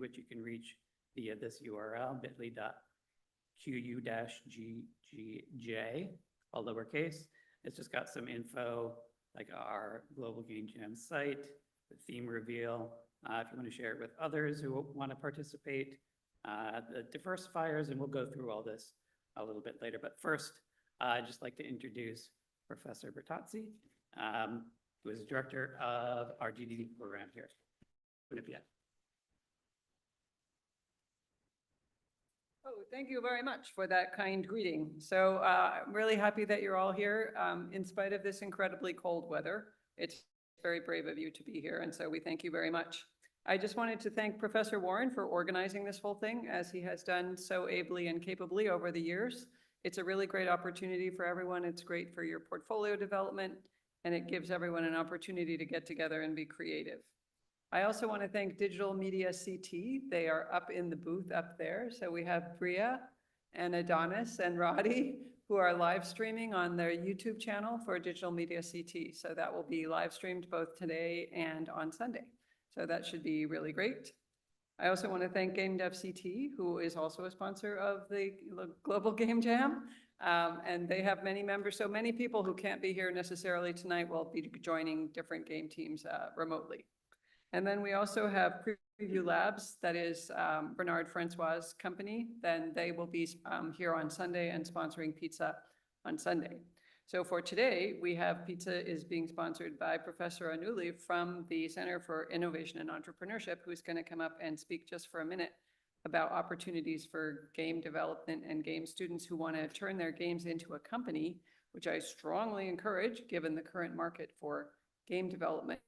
which you can reach via this URL, bit.ly.qu-ggj, all lowercase. It's just got some info, like our Global Game Jam site, the theme reveal, if you want to share it with others who want to participate, the diversifiers, and we'll go through all this a little bit later. But first, I'd just like to introduce Professor Bertazzi, who is director of our GDD program here at Quinnipiac. Oh, thank you very much for that kind greeting. So I'm really happy that you're all here in spite of this incredibly cold weather. It's very brave of you to be here, and so we thank you very much. I just wanted to thank Professor Warren for organizing this whole thing, as he has done so ably and capably over the years. It's a really great opportunity for everyone. It's great for your portfolio development, and it gives everyone an opportunity to get together and be creative. I also want to thank Digital Media CT. They are up in the booth up there. So we have Bria and Adonis and Roddy, who are live streaming on their YouTube channel for Digital Media CT. So that will be live streamed both today and on Sunday. So that should be really great. I also want to thank GameDevCT, who is also a sponsor of the Global Game Jam. And they have many members. So many people who can't be here necessarily tonight will be joining different game teams remotely. And then we also have Preview Labs, that is Bernard Francois' company. Then they will be here on Sunday and sponsoring pizza on Sunday. So for today, we have pizza is being sponsored by Professor Anuli from the Center for Innovation and Entrepreneurship, who's going to come up and speak just for a minute about opportunities for game development and game students who want to turn their games into a company, which I strongly encourage given the current market for game development.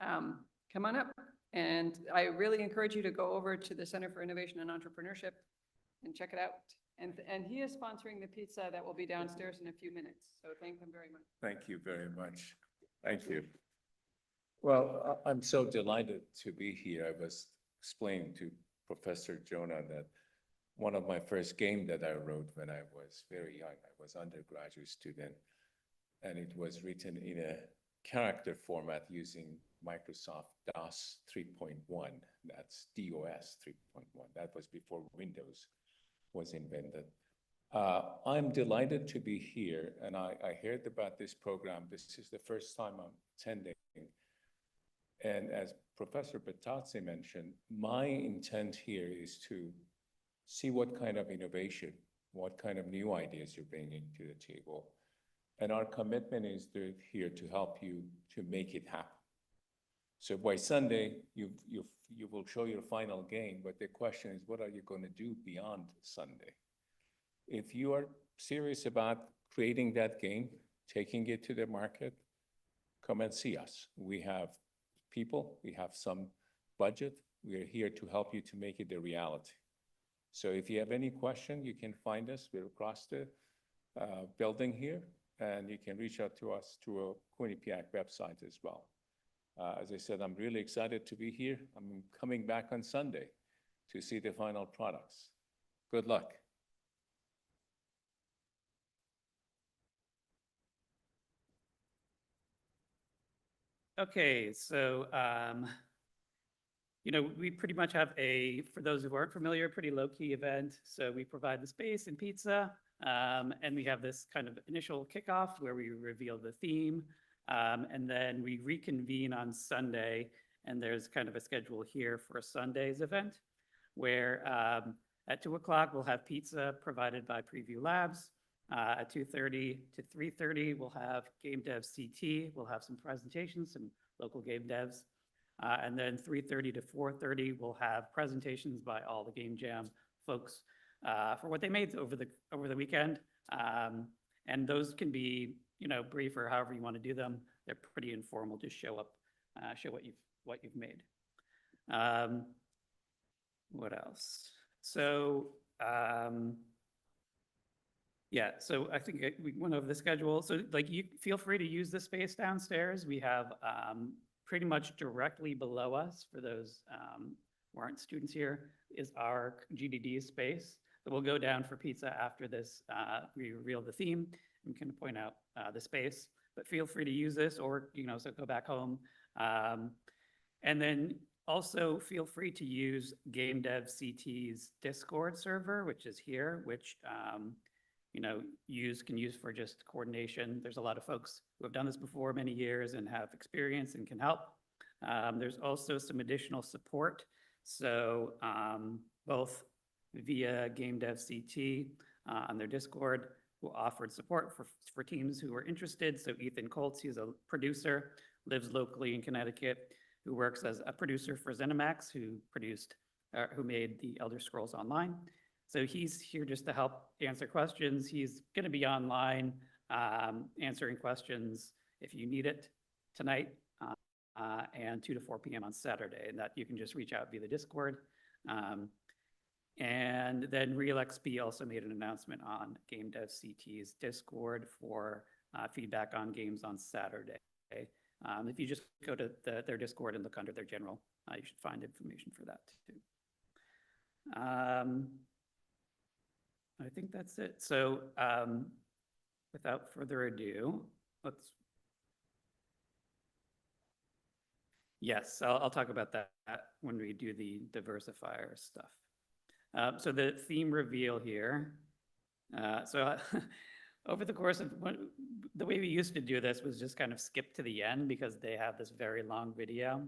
Come on up. And I really encourage you to go over to the Center for Innovation and Entrepreneurship and check it out. And he is sponsoring the pizza that will be downstairs in a few minutes. So thank them very much. Thank you very much. Thank you. Well, I'm so delighted to be here. I was explaining to Professor Jonah that one of my first games that I wrote when I was very young, I was undergraduate student, and it was written in a character format using Microsoft DOS 3.1. That's DOS 3.1. That was before Windows was invented. I'm delighted to be here, and I heard about this program. This is the first time I'm attending. And as Professor Bertazzi mentioned, my intent here is to see what kind of innovation, what kind of new ideas you're bringing to the table. And our commitment is here to help you to make it happen. So by Sunday, you will show your final game, but the question is, what are you going to do beyond Sunday? If you are serious about creating that game, taking it to the market, come and see us. We have people, we have some budget. We are here to help you to make it a reality. So if you have any question, you can find us. We're across the building here, and you can reach out to us through a Quinnipiac website as well. As I said, I'm really excited to be here. I'm coming back on Sunday to see the final products. Good luck. Okay, so, we pretty much have for those who aren't familiar, pretty low-key event. So we provide the space and pizza, and we have this kind of initial kickoff where we reveal the theme. And then we reconvene on Sunday, and there's kind of a schedule here for Sunday's event, where at 2 o'clock we'll have pizza provided by Preview Labs. At 2:30 to 3:30 we'll have GameDevCT. We'll have some presentations, some local game devs. And then 3:30 to 4:30 we'll have presentations by all the Game Jam folks for what they made over the weekend. And those can be brief or however you want to do them. They're pretty informal. Just show up, show what you've made. What else? So yeah, so I think we went over the schedule. So you feel free to use the space downstairs. We have pretty much directly below us, for those who aren't students here, is our GDD space. So we'll go down for pizza after this. We reveal the theme. We can point out the space, but feel free to use this, or so go back home. And then Also, feel free to use GameDevCT's Discord server, which is here, which can use for just coordination. There's a lot of folks who have done this before many years and have experience and can help. There's also some additional support. So both via GameDevCT on their Discord, who offered support for teams who were interested. So Ethan Colts, he's a producer, lives locally in Connecticut, who works as a producer for ZeniMax, who made the Elder Scrolls Online. So he's here just to help answer questions. He's going to be online answering questions if you need it tonight and 2 to 4 p.m. on Saturday. And that you can just reach out via the Discord. And then RealXP also made an announcement on GameDevCT's Discord for feedback on games on Saturday. If you just go to their Discord and look under their general, you should find information for that too. I think that's it. So without further ado, I'll talk about that when we do the diversifier stuff. So the theme reveal here. Over the course of the way we used to do this was just kind of skip to the end because they have this very long video,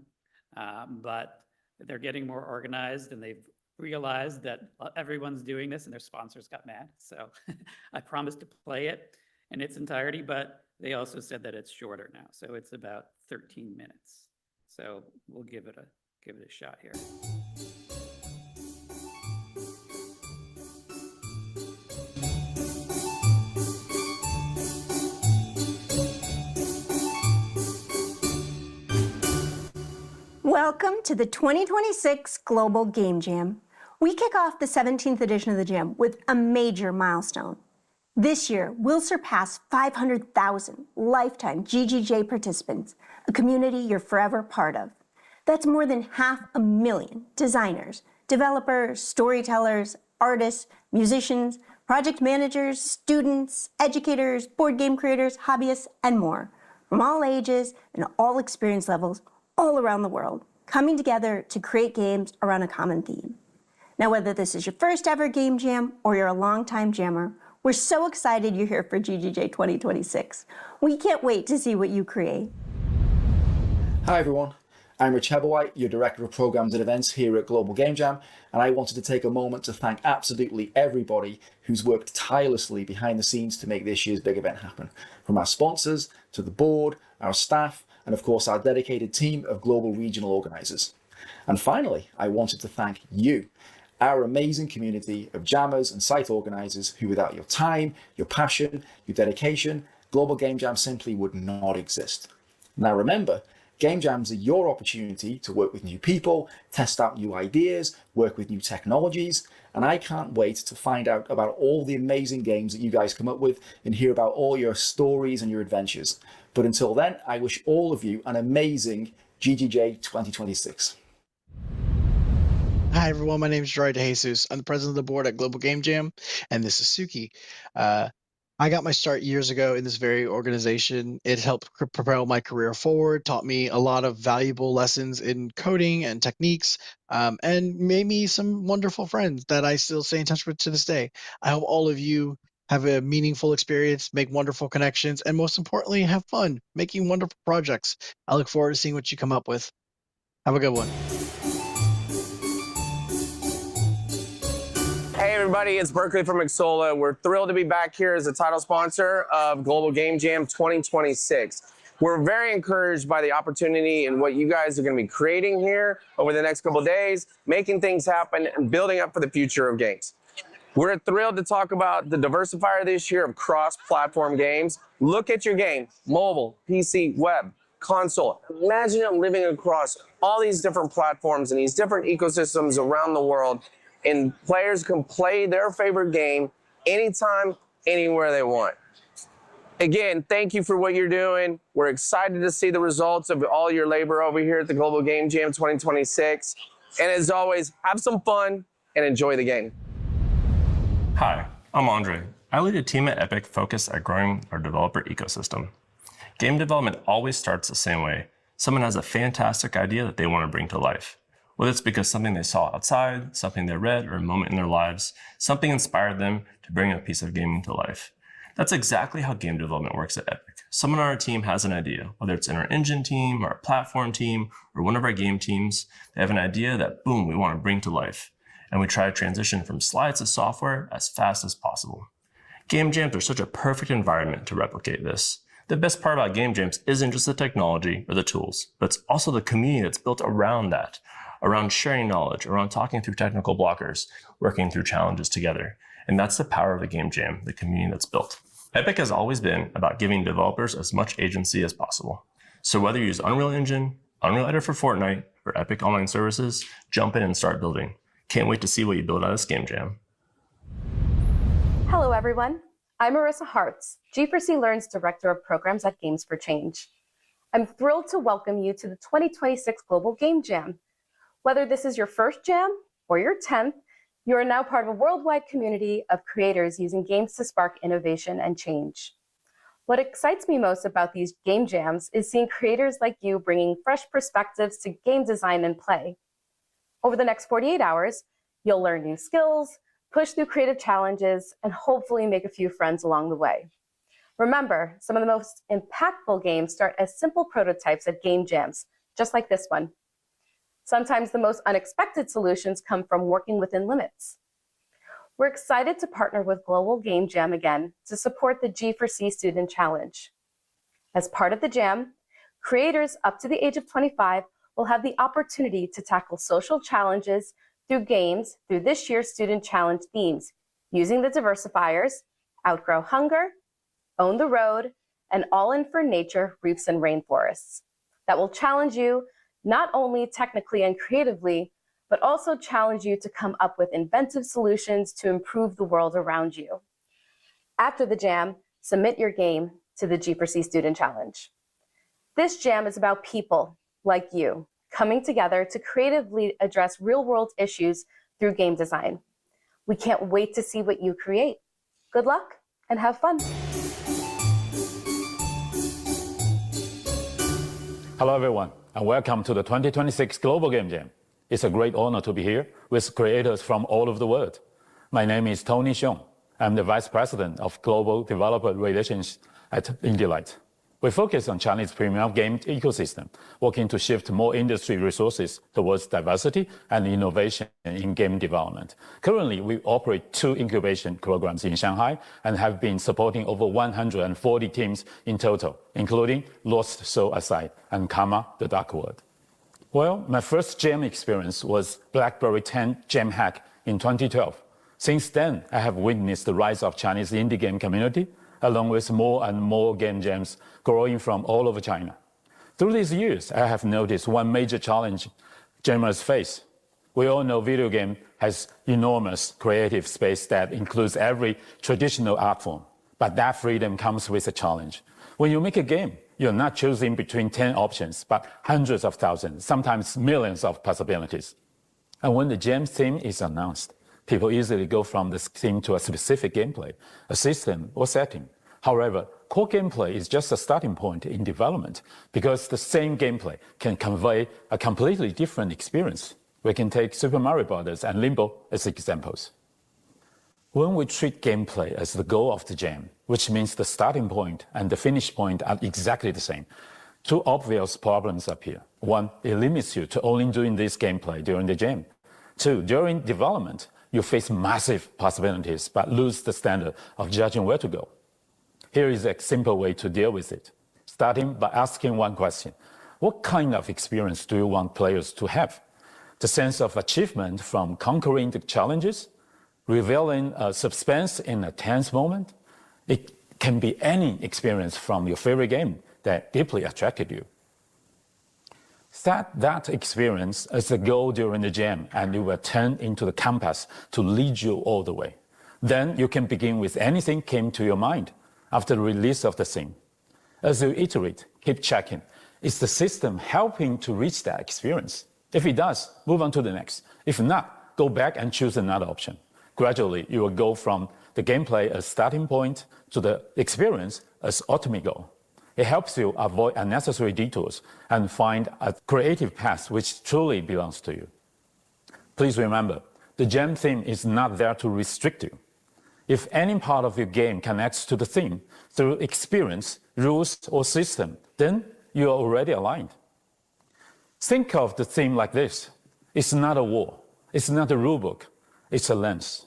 but they're getting more organized and they've realized that everyone's doing this and their sponsors got mad. So I promised to play it in its entirety, but they also said that it's shorter now. So it's about 13 minutes. So we'll give it a shot here. Welcome to the 2026 Global Game Jam. We kick off the 17th edition of the Jam with a major milestone. This year, we'll surpass 500,000 lifetime GGJ participants, a community you're forever part of. That's more than 500,000 designers, developers, storytellers, artists, musicians, project managers, students, educators, board game creators, hobbyists, and more, from all ages and all experience levels, all around the world, coming together to create games around a common theme. Now, whether this is your first ever Game Jam or you're a longtime jammer, we're so excited you're here for GGJ 2026. We can't wait to see what you create. Hi everyone, I'm Rich Hebblewhite, your Director of Programs and Events here at Global Game Jam, and I wanted to take a moment to thank absolutely everybody who's worked tirelessly behind the scenes to make this year's big event happen. From our sponsors, to the board, our staff, and of course our dedicated team of global regional organizers. And finally, I wanted to thank you, our amazing community of jammers and site organizers who without your time, your passion, your dedication, Global Game Jam simply would not exist. Now remember, Game Jams are your opportunity to work with new people, test out new ideas, work with new technologies, and I can't wait to find out about all the amazing games that you guys come up with and hear about all your stories and your adventures. But until then, I wish all of you an amazing GGJ 2026. Hi everyone, my name is Gerard DeJesus. I'm the president of the board at Global Game Jam, and this is Suki. I got my start years ago in this very organization. It helped propel my career forward, taught me a lot of valuable lessons in coding and techniques, and made me some wonderful friends that I still stay in touch with to this day. I hope all of you have a meaningful experience, make wonderful connections, and most importantly, have fun making wonderful projects. I look forward to seeing what you come up with. Have a good one. Hey everybody, it's Berkeley from Xsolla. We're thrilled to be back here as the title sponsor of Global Game Jam 2026. We're very encouraged by the opportunity and what you guys are going to be creating here over the next couple of days, making things happen and building up for the future of games. We're thrilled to talk about the diversifier this year of cross-platform games. Look at your game, mobile, PC, web, console. Imagine it living across all these different platforms and these different ecosystems around the world, and players can play their favorite game anytime, anywhere they want. Again, thank you for what you're doing. We're excited to see the results of all your labor over here at the Global Game Jam 2026. And as always, have some fun and enjoy the game. Hi, I'm Andre. I lead a team at Epic focused at growing our developer ecosystem. Game development always starts the same way. Someone has a fantastic idea that they want to bring to life. Whether it's because something they saw outside, something they read, or a moment in their lives, something inspired them to bring a piece of gaming to life. That's exactly how game development works at Epic. Someone on our team has an idea, whether it's in our engine team, our platform team, or one of our game teams. They have an idea that, boom, we want to bring to life. And we try to transition from slides to software as fast as possible. Game jams are such a perfect environment to replicate this. The best part about game jams isn't just the technology or the tools, but it's also the community that's built around that, around sharing knowledge, around talking through technical blockers, working through challenges together. And that's the power of a game jam, the community that's built. Epic has always been about giving developers as much agency as possible. So whether you use Unreal Engine, Unreal Editor for Fortnite, or Epic Online Services, jump in and start building. Can't wait to see what you build out of this game jam. Hello, everyone. I'm Marissa Hartz, G4C Learn's Director of Programs at Games for Change. I'm thrilled to welcome you to the 2026 Global Game Jam. Whether this is your first jam or your 10th, you are now part of a worldwide community of creators using games to spark innovation and change. What excites me most about these game jams is seeing creators like you bringing fresh perspectives to game design and play. Over the next 48 hours, you'll learn new skills, push through creative challenges, and hopefully make a few friends along the way. Remember, some of the most impactful games start as simple prototypes at game jams, just like this one. Sometimes the most unexpected solutions come from working within limits. We're excited to partner with Global Game Jam again to support the G4C Student Challenge. As part of the jam, creators up to the age of 25 will have the opportunity to tackle social challenges through games through this year's Student Challenge themes, using the diversifiers, Outgrow Hunger, Own the Road, and All In for Nature, Reefs and Rainforests, that will challenge you not only technically and creatively, but also challenge you to come up with inventive solutions to improve the world around you. After the jam, submit your game to the G4C Student Challenge. This jam is about people like you coming together to creatively address real-world issues through game design. We can't wait to see what you create. Good luck and have fun. Hello, everyone, and welcome to the 2026 Global Game Jam. It's a great honor to be here with creators from all over the world. My name is Tony Xiong. I'm the Vice President of Global Developer Relations at IndieLight. We focus on Chinese premium game ecosystem, working to shift more industry resources towards diversity and innovation in game development. Currently, we operate 2 incubation programs in Shanghai and have been supporting over 140 teams in total, including Lost Soul Aside and Karma the Dark World. Well, my first jam experience was BlackBerry 10 Jam Hack in 2012. Since then, I have witnessed the rise of Chinese indie game community, along with more and more game jams growing from all over China. Through these years, I have noticed one major challenge gamers face. We all know video game has enormous creative space that includes every traditional art form, but that freedom comes with a challenge. When you make a game, you're not choosing between 10 options, but hundreds of thousands, sometimes millions of possibilities. And when the jam theme is announced, people easily go from this theme to a specific gameplay, a system, or setting. However, core gameplay is just a starting point in development because the same gameplay can convey a completely different experience. We can take Super Mario Bros. And Limbo as examples. When we treat gameplay as the goal of the jam, which means the starting point and the finish point are exactly the same, 2 obvious problems appear. 1, it limits you to only doing this gameplay during the jam. 2, during development, you face massive possibilities but lose the standard of judging where to go. Here is a simple way to deal with it, starting by asking one question. What kind of experience do you want players to have? The sense of achievement from conquering the challenges, revealing a suspense in a tense moment? It can be any experience from your favorite game that deeply attracted you. Set that experience as the goal during the jam, and it will turn into the compass to lead you all the way. Then you can begin with anything came to your mind after the release of the theme. As you iterate, keep checking. Is the system helping to reach that experience? If it does, move on to the next. If not, go back and choose another option. Gradually, you will go from the gameplay as starting point to the experience as ultimate goal. It helps you avoid unnecessary detours and find a creative path which truly belongs to you. Please remember, the jam theme is not there to restrict you. If any part of your game connects to the theme through experience, rules, or system, then you are already aligned. Think of the theme like this. It's not a wall. It's not a rulebook. It's a lens.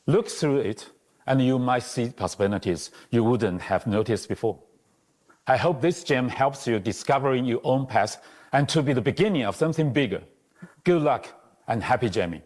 Look through it, and you might see possibilities you wouldn't have noticed before. I hope this jam helps you discovering your own path and to be the beginning of something bigger. Good luck and happy jamming.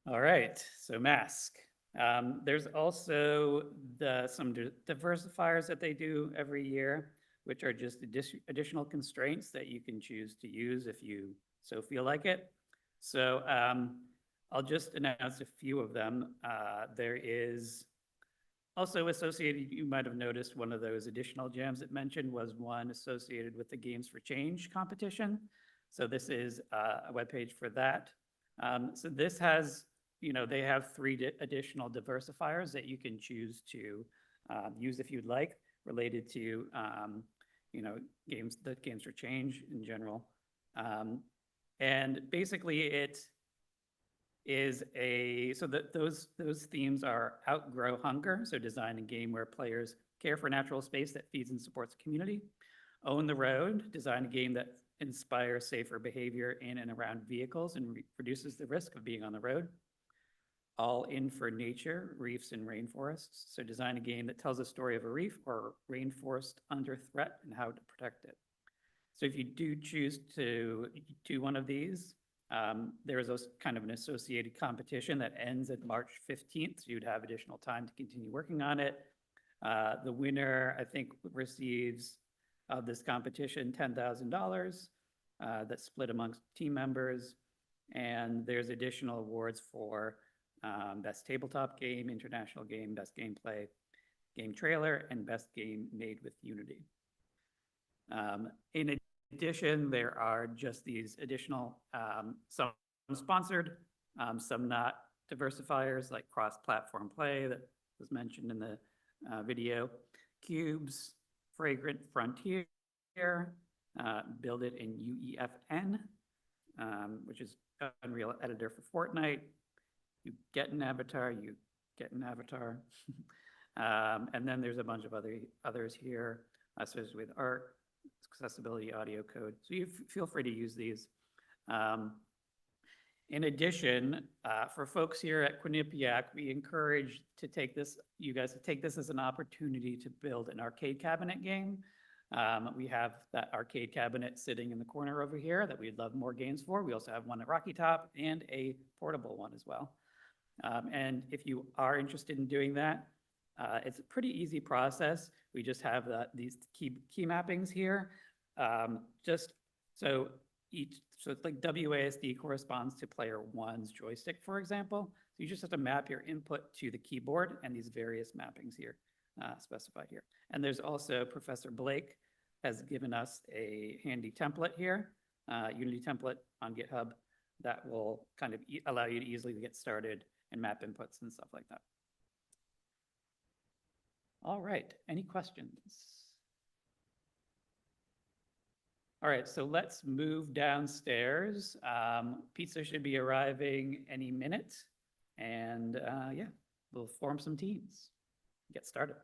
All right, so mask. There's also some diversifiers that they do every year, which are just additional constraints that you can choose to use if you so feel like it. So I'll just announce a few of them. There is also associated, you might have noticed one of those additional jams it mentioned was one associated with the Games for Change competition. So this is a webpage for that. So this has, they have 3 additional diversifiers that you can choose to use if you'd like, related to, the Games for Change in general. And basically it is those themes are outgrow hunger. So design a game where players care for natural space that feeds and supports the community. Own the road, design a game that inspires safer behavior in and around vehicles and reduces the risk of being on the road. All in for nature, reefs and rainforests. So design a game that tells a story of a reef or rainforest under threat and how to protect it. So if you do choose to do one of these, there is kind of an associated competition that ends at March 15th. So you'd have additional time to continue working on it. The winner, I think, receives this competition $10,000 that's split amongst team members. And there's additional awards for best tabletop game, international game, best gameplay, game trailer, and best game made with Unity. In addition, there are just these additional, some sponsored, some not diversifiers, like cross-platform play that was mentioned in the video, cubes, Fragrant Frontier, build it in UEFN, which is Unreal Editor for Fortnite. You get an avatar, you get an avatar. And then there's a bunch of others here, associated with art, accessibility, audio code. So you feel free to use these. In addition, for folks here at Quinnipiac, we encourage you guys to take this as an opportunity to build an arcade cabinet game. We have that arcade cabinet sitting in the corner over here that we'd love more games for. We also have one at Rocky Top and a portable one as well. And if you are interested in doing that, it's a pretty easy process. We just have these key mappings here. So it's like WASD corresponds to player one's joystick, for example. So you just have to map your input to the keyboard, and these various mappings here specified here. And there's also Professor Blake has given us a handy template here, Unity template on GitHub that will kind of allow you to easily get started and map inputs and stuff like that. All right, any questions? All right, so let's move downstairs. Pizza should be arriving any minute. And yeah, we'll form some teams, get started.